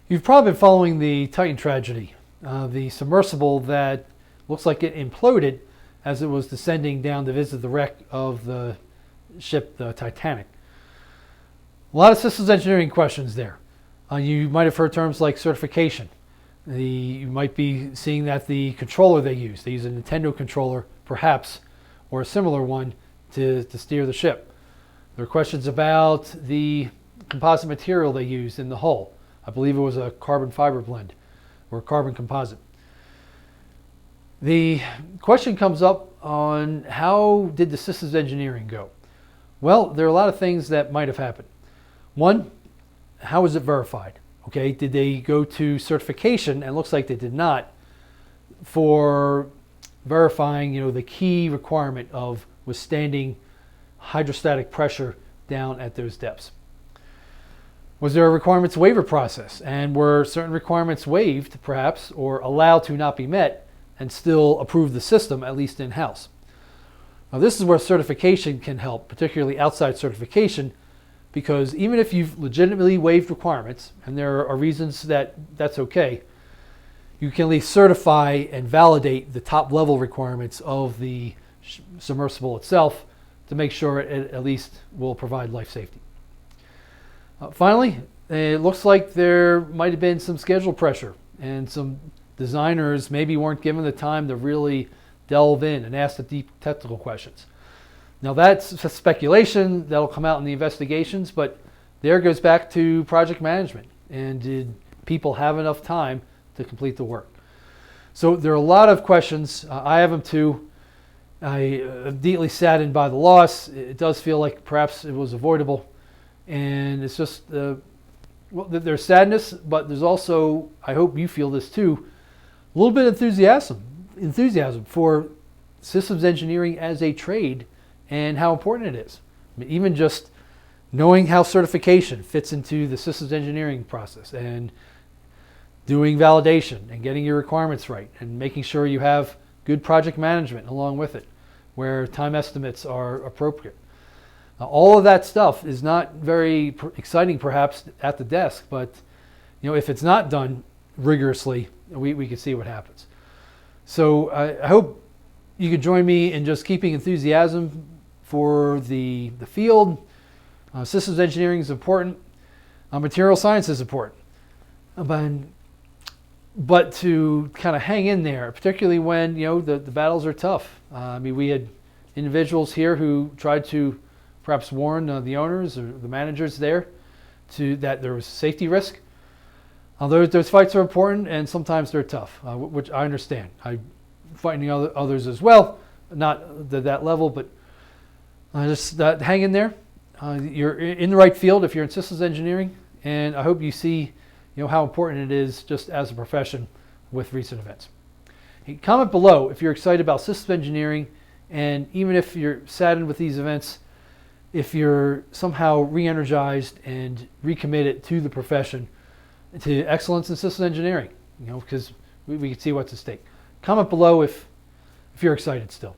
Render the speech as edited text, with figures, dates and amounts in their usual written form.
You've probably been following the Titan tragedy, the submersible that looks like it imploded as it was descending down to visit the wreck of the ship, the Titanic. A lot of systems engineering questions there. You might have heard terms like certification. You might be seeing that the controller they use a Nintendo controller perhaps, or a similar one to steer the ship. There are questions about the composite material they used in the hull. I believe it was a carbon fiber blend or carbon composite. The question comes up on how did the systems engineering go? Well, there are a lot of things that might have happened. One, how was it verified? Okay, did they go to certification? And it looks like they did not, for verifying, the key requirement of withstanding hydrostatic pressure down at those depths. Was there a requirements waiver process? And were certain requirements waived, perhaps, or allowed to not be met and still approve the system, at least in-house? Now, this is where certification can help, particularly outside certification, because even if you've legitimately waived requirements, and there are reasons that that's okay, you can at least certify and validate the top-level requirements of the submersible itself to make sure it at least will provide life safety. Finally, it looks like there might have been some schedule pressure, and some designers maybe weren't given the time to really delve in and ask the deep technical questions. Now that's speculation that'll come out in the investigations, but there goes back to project management, and did people have enough time to complete the work? So there are a lot of questions. I have them too. I am deeply saddened by the loss. It does feel like perhaps it was avoidable. And it's just, well, there's sadness, but there's also, I hope you feel this too, a little bit of enthusiasm for systems engineering as a trade and how important it is. I mean, even just knowing how certification fits into the systems engineering process, and doing validation and getting your requirements right, and making sure you have good project management along with it, where time estimates are appropriate. Now, all of that stuff is not very exciting perhaps at the desk, but if it's not done rigorously, we can see what happens. So I hope you could join me in just keeping enthusiasm for the field. Systems engineering is important. Material science is important. But to kind of hang in there, particularly when the battles are tough. We had individuals here who tried to perhaps warn the owners or the managers there that there was safety risk. Those fights are important, and sometimes they're tough, which I understand. I'm fighting others as well, not to that level, but just hang in there. You're in the right field if you're in systems engineering, and I hope you see how important it is just as a profession with recent events. Hey, comment below if you're excited about systems engineering, and even if you're saddened with these events, if you're somehow re-energized and recommitted to the profession, to excellence in systems engineering, because we can see what's at stake. Comment below if you're excited still.